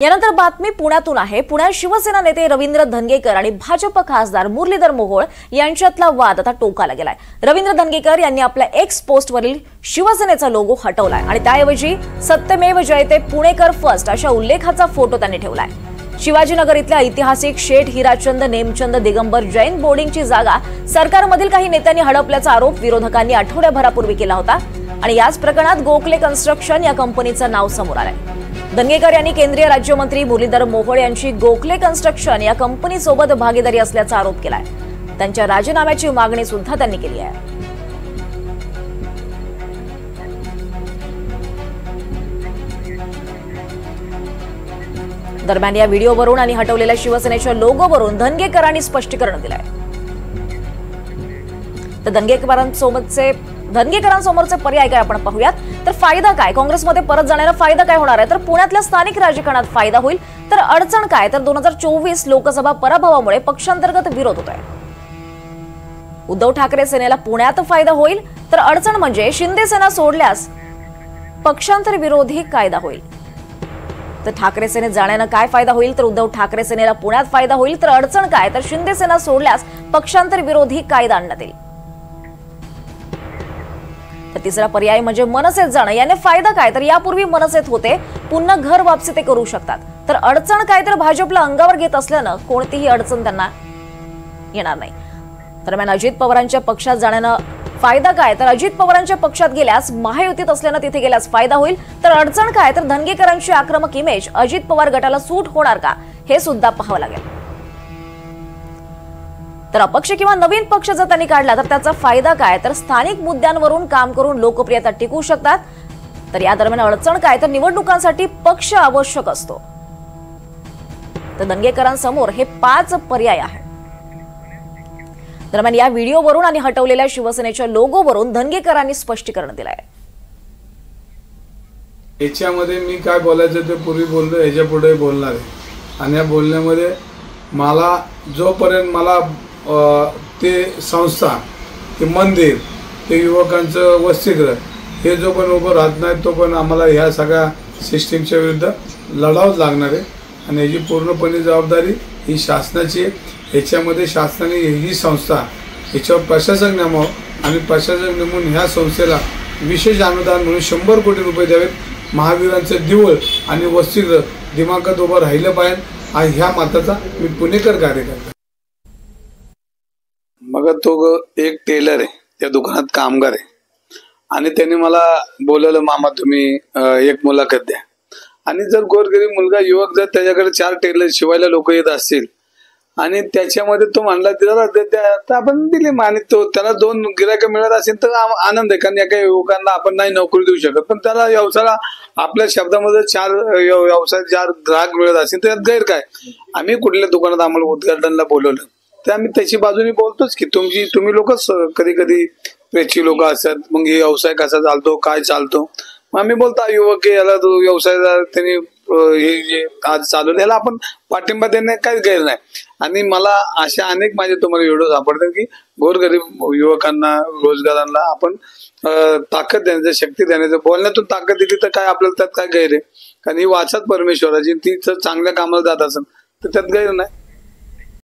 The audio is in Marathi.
यानंतर बातमी पुण्यातून आहे। पुण्यात शिवसेना नेते रवींद्र धंगेकर आणि भाजप खासदार मुरलीधर मोहोळ यांच्यातला वाद आता टोकाला गेलाय। रवींद्र धंगेकर यांनी आपल्या एक्स पोस्टवरील शिवसेनेचा लोगो हटवलाय आणि त्याऐवजी सत्यमेव जयते पुणेकर फर्स्ट अशा उल्लेखाचा फोटो त्यांनी ठेवलाय। शिवाजीनगर इथल्या ऐतिहासिक शेठ हिराचंद नेमचंद दिगंबर जैन बोर्डिंगची जागा सरकारमधील काही नेत्यांनी हडपल्याचा आरोप विरोधकांनी आठवड्याभरापूर्वी केला होता आणि याच प्रकरणात गोखले कन्स्ट्रक्शन या कंपनीचं नाव समोर आलंय। धंगेकर यांनी केंद्रीय राज्यमंत्री मुरलीधर मोहोळ यांची गोखले कन्स्ट्रक्शन या कंपनीसोबत भागीदारी असल्याचा आरोप केलाय। त्यांच्या राजीनाम्याची मागणी सुद्धा त्यांनी केली आहे। दरम्यान या व्हिडिओवरून आणि हटवलेल्या शिवसेनेच्या लोगोवरून धंगेकरांनी स्पष्टीकरण दिलंय। तर धंगेकरांसमोरचे पर्याय काय आपण पाहूयात। तर फायदा काय, काँग्रेसमध्ये परत जाण्याचा फायदा काय होणार आहे? तर पुण्यातल्या स्थानिक राजकारणात फायदा होईल। तर अडचण काय? तर 2024 लोकसभा पराभवामुळे पक्षांतर्गत विरोध होतोय। उद्धव ठाकरे सेनेला पुण्यात फायदा होईल, तर अडचण म्हणजे शिंदे सेना सोडल्यास पक्षांतर विरोधी कायदा होईल। तर ठाकरे सेनेत जाण्याने काय फायदा होईल? तर उद्धव ठाकरे सेनेला पुण्यात फायदा होईल, तर अडचण काय? तर शिंदे सेना सोडल्यास पक्षांतर विरोधी कायदा आणण्यात येईल। तर तिसरा पर्याय म्हणजे मनसेत जाणं। याने फायदा काय? तर यापूर्वी मनसेत होते, पुन्हा घर वापसी ते करू शकतात। तर अडचण काय? तर भाजपला अंगावर घेत असल्यानं कोणतीही अडचण त्यांना येणार नाही। दरम्यान अजित पवारांच्या पक्षात जाण्यानं फायदा काय? तर अजित पवारांच्या पक्षात गेल्यास महायुतीत असल्यानं तिथे गेल्यास फायदा होईल। तर अडचण काय? तर धंगेकरांची आक्रमक इमेज अजित पवार गटाला सूट होणार का, हे सुद्धा पाहावं लागेल। तर अपक्ष किंवा नवीन पक्ष जर त्यांनी काढला तर त्याचा फायदा काय? तर स्थानिक मुद्द्यांवरून काम करून लोकप्रियता टिकवू शकतात। तर या दरम्यान अडचण काय? तर निवडणुकांसाठी पक्ष आवश्यक असतो। तर धंगेकरांसमोर हे 5 पर्याय आहेत। दरम्यान या व्हिडिओवरून आणि हटवलेल्या शिवसेनेच्या लोगोवरून धंगेकरांनी स्पष्टीकरण दिलंय। याच्यामध्ये मी काय बोलायचं ते पूर्वी बोललो, याच्या पुढे बोलणार आहे। आणि या बोलण्यामध्ये मला जोपर्यंत मला ते संस्था, ते मंदिर, ते युवकांचं वसतिगृह हे जो पण उभं राहत नाही तो पण आम्हाला ह्या सगळ्या सिस्टीमच्या विरुद्ध लढावंच लागणार आहे। आणि याची पूर्णपणे जबाबदारी ही शासनाची आहे। याच्यामध्ये शासनाने ही संस्था याच्यावर प्रशासक नेमावं आणि प्रशासक नेमून ह्या संस्थेला विशेष अनुदान म्हणून 100 कोटी रुपये द्यावेत। महावीरांचं दिवळ आणि वसतिगृह दिमागात उभं राहिलं पाहिजे। आणि ह्या मताचा मी पुणेकर कार्यकर्ता। मग तो एक टेलर आहे, त्या दुकानात कामगार आहे आणि त्याने मला बोलवलं, मामा तुम्ही एक मुलाखत द्या। आणि जर गोरगरीब मुलगा युवक जर त्याच्याकडे 4 टेलर शिवायला लोक येत असतील आणि त्याच्यामध्ये तो म्हणला तर आपण दिले, आणि तो त्याला 2 गिरायकं मिळत असेल तर आनंद आहे। कारण या काही युवकांना आपण नाही नोकरी देऊ शकत, पण त्याला व्यवसायाला आपल्या शब्दामध्ये 4 व्यवसाय 4 ग्राहक मिळत असेल तर गैर काय? आम्ही कुठल्या दुकानात आम्हाला उद्घाटनाला बोलवलं तर आम्ही त्याची बाजूने बोलतोच की तुम्ही लोकच कधी कधी प्रेक्षी लोक असतात, मग हे व्यवसाय कसा चालतो, काय चालतो, मग आम्ही बोलतो युवक याला तो व्यवसाय त्यांनी हे जे आज चालवलं याला आपण पाठिंबा देणे काहीच गैर नाही। आणि मला अशा अनेक माझे तुम्हाला व्हिडिओ सापडतात की गोरगरीब युवकांना, रोजगारांना आपण ताकद देण्याचं, शक्ती देण्याचं, बोलण्यातून ताकद दिली तर काय आपल्याला त्यात काय गैर आहे? कारण ही वाचात परमेश्वराची, ती जर चांगल्या कामाला जात असेल तर त्यात गैर नाही।